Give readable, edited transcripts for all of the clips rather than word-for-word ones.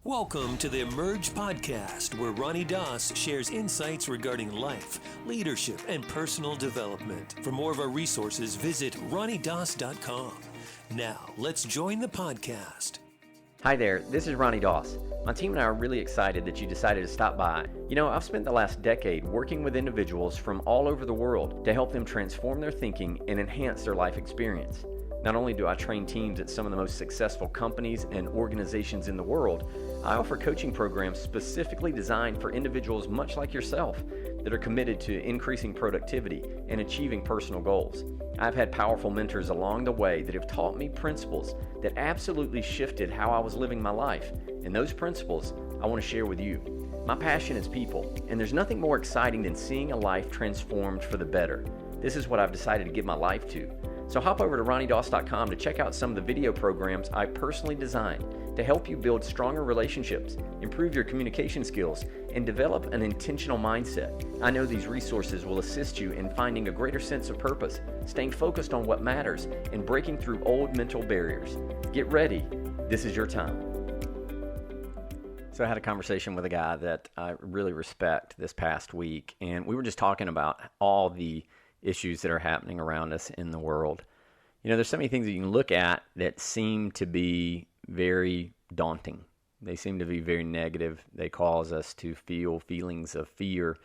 Welcome to the Emerge Podcast, where Ronnie Doss shares insights regarding life, leadership, and personal development. For more of our resources, visit ronniedoss.com. Now, let's join the podcast. Hi there, this is Ronnie Doss. My team and I are really excited that you decided to stop by. You know, I've spent the last decade working with individuals from all over the world to help them transform their thinking and enhance their life experience. Not only do I train teams at some of the most successful companies and organizations in the world, I offer coaching programs specifically designed for individuals much like yourself that are committed to increasing productivity and achieving personal goals. I've had powerful mentors along the way that have taught me principles that absolutely shifted how I was living my life, and those principles I want to share with you. My passion is people, and there's nothing more exciting than seeing a life transformed for the better. This is what I've decided to give my life to. So hop over to ronniedoss.com to check out some of the video programs I personally designed to help you build stronger relationships, improve your communication skills, and develop an intentional mindset. I know these resources will assist you in finding a greater sense of purpose, staying focused on what matters, and breaking through old mental barriers. Get ready. This is your time. So I had a conversation with a guy that I really respect this past week, and we were just talking about all the issues that are happening around us in the world. You know, there's so many things that you can look at that seem to be very daunting. They seem to be very negative. They cause us to feel feelings of fear.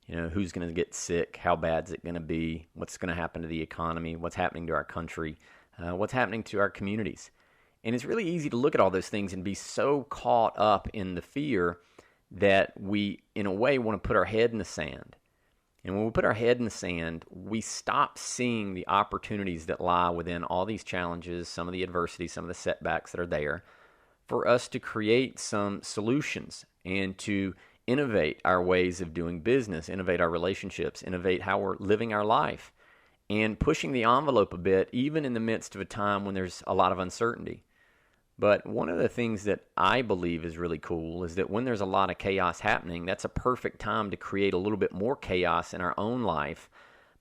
You know, who's going to get sick? How bad is it going to be? What's going to happen to the economy? What's happening to our country? What's happening to our communities? And it's really easy to look at all those things and be so caught up in the fear that we, in a way, want to put our head in the sand. And when we put our head in the sand, we stop seeing the opportunities that lie within all these challenges, some of the adversity, some of the setbacks that are there, for us to create some solutions and to innovate our ways of doing business, innovate our relationships, innovate how we're living our life, and pushing the envelope a bit, even in the midst of a time when there's a lot of uncertainty. But one of the things that I believe is really cool is that when there's a lot of chaos happening, that's a perfect time to create a little bit more chaos in our own life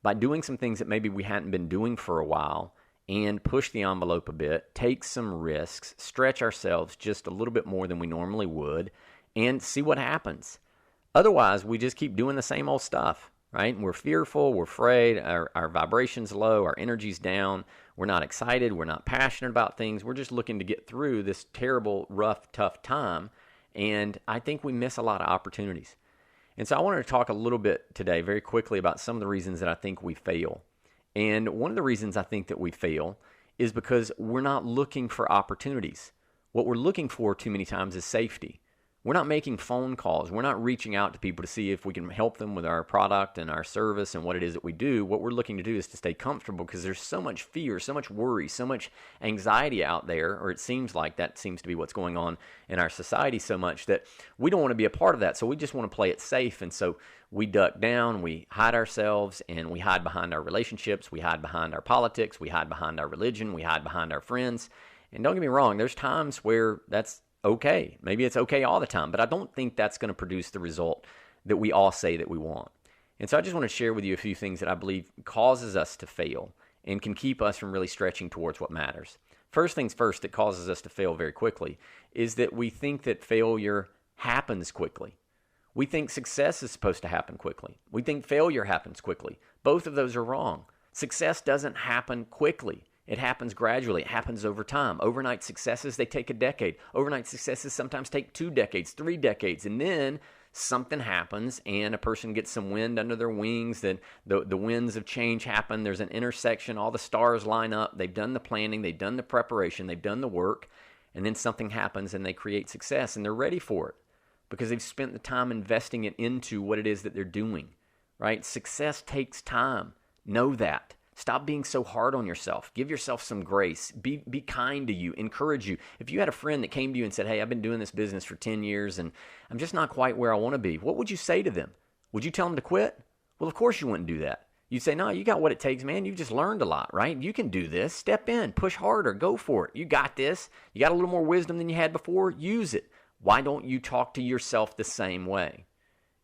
by doing some things that maybe we hadn't been doing for a while and push the envelope a bit, take some risks, stretch ourselves just a little bit more than we normally would, and see what happens. Otherwise, we just keep doing the same old stuff, right? We're fearful, we're afraid, our vibration's low, our energy's down. We're not excited. We're not passionate about things. We're just looking to get through this terrible, rough, tough time. And I think we miss a lot of opportunities. And so I wanted to talk a little bit today very quickly about some of the reasons that I think we fail. And one of the reasons I think that we fail is because we're not looking for opportunities. What we're looking for too many times is safety. We're not making phone calls. We're not reaching out to people to see if we can help them with our product and our service and what it is that we do. What we're looking to do is to stay comfortable because there's so much fear, so much worry, so much anxiety out there, or it seems like that seems to be what's going on in our society so much that we don't want to be a part of that. So we just want to play it safe. And so we duck down, we hide ourselves, and we hide behind our relationships. We hide behind our politics. We hide behind our religion. We hide behind our friends. And don't get me wrong, there's times where that's okay. Maybe it's okay all the time, but I don't think that's going to produce the result that we all say that we want. And so I just want to share with you a few things that I believe causes us to fail and can keep us from really stretching towards what matters. First things first that causes us to fail very quickly is that we think that failure happens quickly. We think success is supposed to happen quickly. We think failure happens quickly. Both of those are wrong. Success doesn't happen quickly. It happens gradually. It happens over time. Overnight successes, they take a decade. Overnight successes sometimes take 2 decades, 3 decades. And then something happens and a person gets some wind under their wings. Then the winds of change happen. There's an intersection. All the stars line up. They've done the planning. They've done the preparation. They've done the work. And then something happens and they create success. And they're ready for it because they've spent the time investing it into what it is that they're doing, right? Success takes time. Know that. Stop being so hard on yourself. Give yourself some grace. Be kind to you. Encourage you. If you had a friend that came to you and said, hey, I've been doing this business for 10 years and I'm just not quite where I want to be, what would you say to them? Would you tell them to quit? Well, of course you wouldn't do that. You'd say, no, you got what it takes, man. You've just learned a lot, right? You can do this. Step in. Push harder. Go for it. You got this. You got a little more wisdom than you had before. Use it. Why don't you talk to yourself the same way?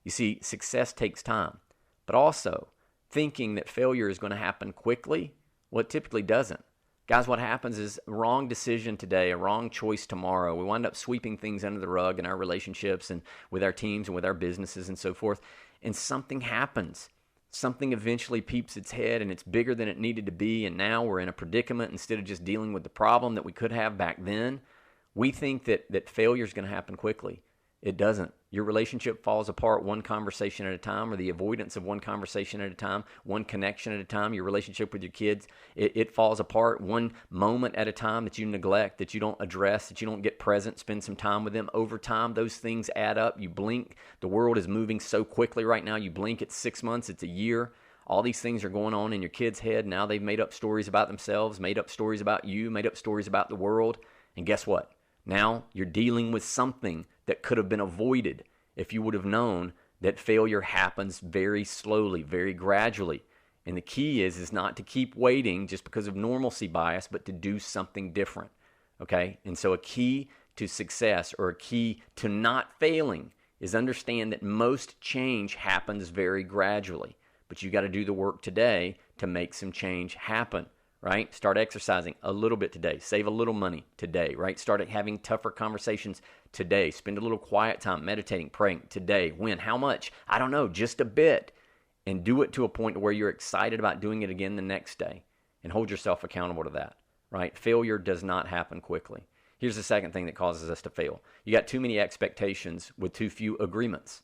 You see, success takes time, but also thinking that failure is going to happen quickly, well, it typically doesn't. Guys, what happens is a wrong decision today, a wrong choice tomorrow. We wind up sweeping things under the rug in our relationships and with our teams and with our businesses and so forth. And something happens. Something eventually peeps its head and it's bigger than it needed to be. And now we're in a predicament instead of just dealing with the problem that we could have back then. We think that failure is going to happen quickly. It doesn't. Your relationship falls apart one conversation at a time, or the avoidance of one conversation at a time, one connection at a time. Your relationship with your kids, it falls apart one moment at a time that you neglect, that you don't address, that you don't get present, spend some time with them. Over time, those things add up. You blink. The world is moving so quickly right now. You blink, it's 6 months, it's a year. All these things are going on in your kids' head. Now they've made up stories about themselves, made up stories about you, made up stories about the world. And guess what? Now you're dealing with something that could have been avoided if you would have known that failure happens very slowly, very gradually. And the key is not to keep waiting just because of normalcy bias, but to do something different, okay? And so a key to success, or a key to not failing, is understand that most change happens very gradually. But you got to do the work today to make some change happen. Right? Start exercising a little bit today. Save a little money today, right? Start having tougher conversations today. Spend a little quiet time meditating, praying today. When? How much? I don't know, just a bit. And do it to a point where you're excited about doing it again the next day. And hold yourself accountable to that, right? Failure does not happen quickly. Here's the second thing that causes us to fail. You got too many expectations with too few agreements.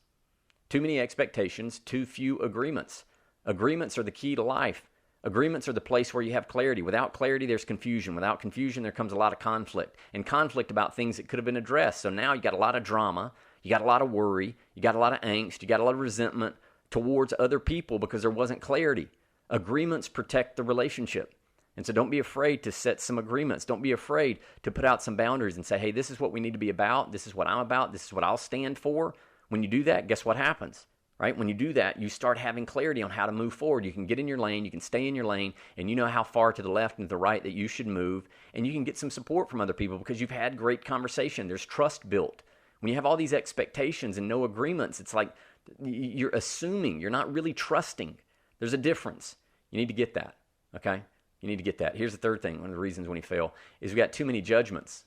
Too many expectations, too few agreements. Agreements are the key to life. Agreements are the place where you have clarity. Without clarity, there's confusion. Without confusion, there comes a lot of conflict. And conflict about things that could have been addressed. So now you got a lot of drama. You got a lot of worry. You got a lot of angst. You got a lot of resentment towards other people because there wasn't clarity. Agreements protect the relationship. And so don't be afraid to set some agreements. Don't be afraid to put out some boundaries and say, hey, this is what we need to be about. This is what I'm about. This is what I'll stand for. When you do that, guess what happens? Right? When you do that, you start having clarity on how to move forward. You can get in your lane, you can stay in your lane, and you know how far to the left and to the right that you should move, and you can get some support from other people because you've had great conversation. There's trust built. When you have all these expectations and no agreements, it's like you're assuming, you're not really trusting. There's a difference. You need to get that, okay? You need to get that. Here's the third thing, one of the reasons when you fail, is we got too many judgments,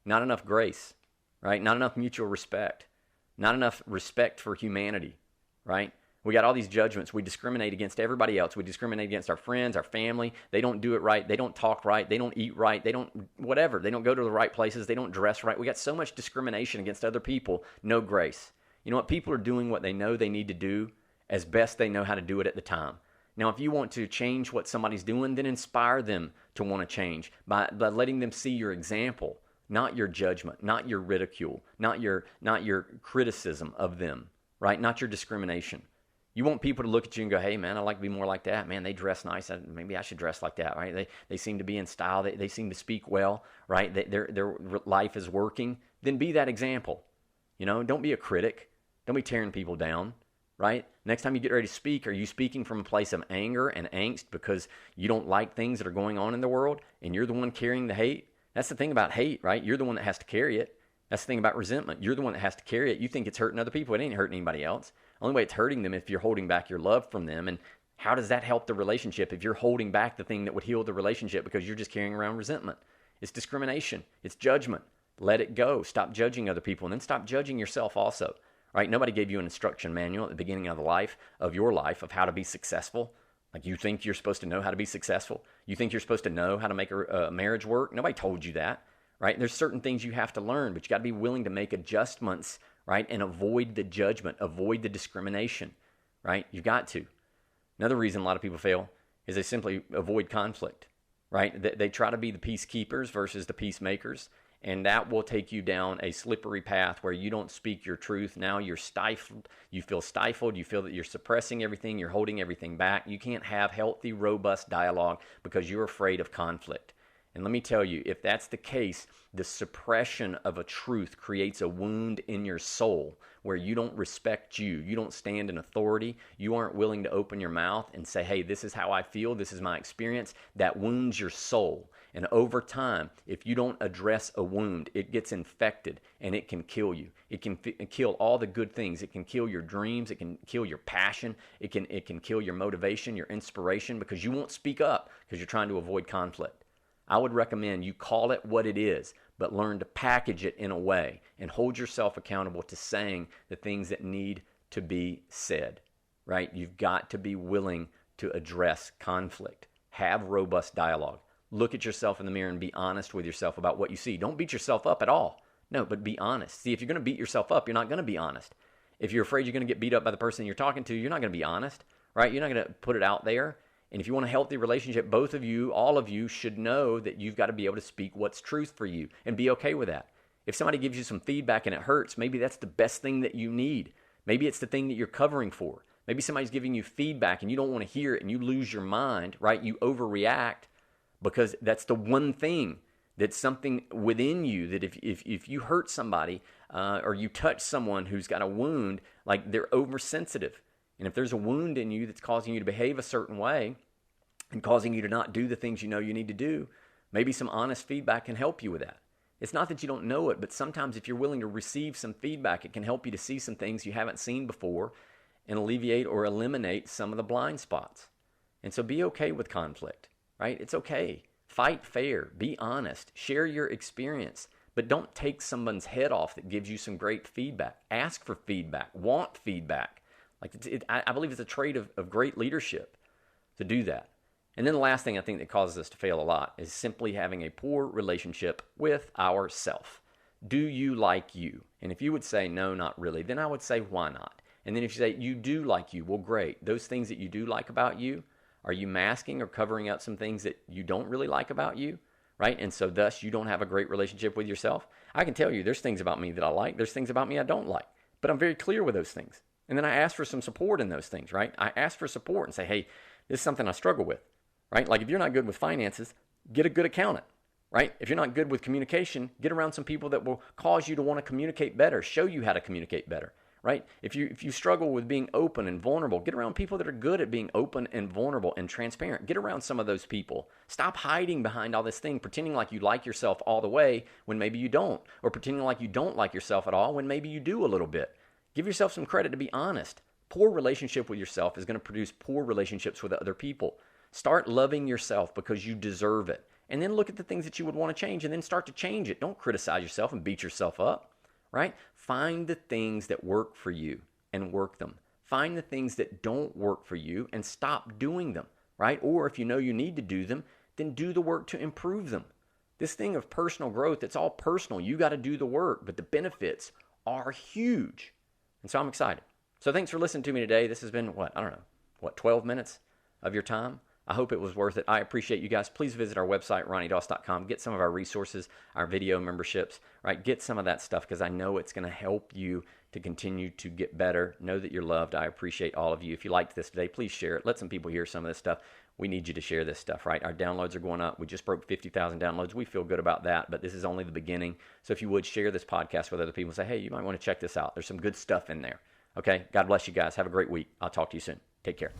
not enough grace, right? Not enough mutual respect, not enough respect for humanity. Right? We got all these judgments. We discriminate against everybody else. We discriminate against our friends, our family. They don't do it right. They don't talk right. They don't eat right. They don't whatever. They don't go to the right places. They don't dress right. We got so much discrimination against other people, no grace. You know what? People are doing what they know they need to do as best they know how to do it at the time. Now, if you want to change what somebody's doing, then inspire them to want to change by letting them see your example, not your judgment, not your ridicule, not your criticism of them. Right? Not your discrimination. You want people to look at you and go, hey, man, I'd like to be more like that. Man, they dress nice. Maybe I should dress like that, right? They seem to be in style. They seem to speak well, right? Their life is working. Then be that example. You know, don't be a critic. Don't be tearing people down, right? Next time you get ready to speak, are you speaking from a place of anger and angst because you don't like things that are going on in the world and you're the one carrying the hate? That's the thing about hate, right? You're the one that has to carry it. That's the thing about resentment. You're the one that has to carry it. You think it's hurting other people. It ain't hurting anybody else. The only way it's hurting them if you're holding back your love from them. And how does that help the relationship if you're holding back the thing that would heal the relationship because you're just carrying around resentment? It's discrimination. It's judgment. Let it go. Stop judging other people and then stop judging yourself also. Right? Nobody gave you an instruction manual at the beginning of your life of how to be successful. Like you think you're supposed to know how to be successful. You think you're supposed to know how to make a marriage work. Nobody told you that. Right? There's certain things you have to learn, but you got to be willing to make adjustments, right? And avoid the judgment, avoid the discrimination, right? You've got to. Another reason a lot of people fail is they simply avoid conflict, right? They try to be the peacekeepers versus the peacemakers, and that will take you down a slippery path where you don't speak your truth. Now you're stifled. You feel stifled. You feel that you're suppressing everything. You're holding everything back. You can't have healthy, robust dialogue because you're afraid of conflict. And let me tell you, if that's the case, the suppression of a truth creates a wound in your soul where you don't respect you. You don't stand in authority. You aren't willing to open your mouth and say, hey, this is how I feel. This is my experience. That wounds your soul. And over time, if you don't address a wound, it gets infected and it can kill you. It can kill all the good things. It can kill your dreams. It can kill your passion. It can kill your motivation, your inspiration, because you won't speak up because you're trying to avoid conflict. I would recommend you call it what it is, but learn to package it in a way and hold yourself accountable to saying the things that need to be said, right? You've got to be willing to address conflict. Have robust dialogue. Look at yourself in the mirror and be honest with yourself about what you see. Don't beat yourself up at all. No, but be honest. See, if you're going to beat yourself up, you're not going to be honest. If you're afraid you're going to get beat up by the person you're talking to, you're not going to be honest, right? You're not going to put it out there. And if you want a healthy relationship, both of you, all of you should know that you've got to be able to speak what's truth for you and be okay with that. If somebody gives you some feedback and it hurts, maybe that's the best thing that you need. Maybe it's the thing that you're covering for. Maybe somebody's giving you feedback and you don't want to hear it and you lose your mind, right? You overreact because that's the one thing that's something within you that if you hurt somebody or you touch someone who's got a wound, like they're oversensitive. And if there's a wound in you that's causing you to behave a certain way and causing you to not do the things you know you need to do, maybe some honest feedback can help you with that. It's not that you don't know it, but sometimes if you're willing to receive some feedback, it can help you to see some things you haven't seen before and alleviate or eliminate some of the blind spots. And so be okay with conflict, right? It's okay. Fight fair. Be honest. Share your experience. But don't take someone's head off that gives you some great feedback. Ask for feedback. Want feedback. I believe it's a trait of great leadership to do that. And then the last thing I think that causes us to fail a lot is simply having a poor relationship with ourself. Do you like you? And if you would say, no, not really, then I would say, why not? And then if you say, you do like you, well, great. Those things that you do like about you, are you masking or covering up some things that you don't really like about you, right? And so thus you don't have a great relationship with yourself. I can tell you there's things about me that I like. There's things about me I don't like. But I'm very clear with those things. And then I ask for some support in those things, right? I ask for support and say, hey, this is something I struggle with, right? Like if you're not good with finances, get a good accountant, right? If you're not good with communication, get around some people that will cause you to want to communicate better, show you how to communicate better, right? If you struggle with being open and vulnerable, get around people that are good at being open and vulnerable and transparent. Get around some of those people. Stop hiding behind all this thing, pretending like you like yourself all the way when maybe you don't, or pretending like you don't like yourself at all when maybe you do a little bit. Give yourself some credit to be honest. Poor relationship with yourself is going to produce poor relationships with other people. Start loving yourself because you deserve it. And then look at the things that you would want to change and then start to change it. Don't criticize yourself and beat yourself up, right? Find the things that work for you and work them. Find the things that don't work for you and stop doing them, right? Or if you know you need to do them, then do the work to improve them. This thing of personal growth, it's all personal. You got to do the work, but the benefits are huge. And so I'm excited. So thanks for listening to me today. This has been, 12 minutes of your time? I hope it was worth it. I appreciate you guys. Please visit our website, ronniedoss.com. Get some of our resources, our video memberships, right? Get some of that stuff because I know it's going to help you to continue to get better. Know that you're loved. I appreciate all of you. If you liked this today, please share it. Let some people hear some of this stuff. We need you to share this stuff, right? Our downloads are going up. We just broke 50,000 downloads. We feel good about that, but this is only the beginning. So if you would share this podcast with other people, say, hey, you might want to check this out. There's some good stuff in there. Okay? God bless you guys. Have a great week. I'll talk to you soon. Take care.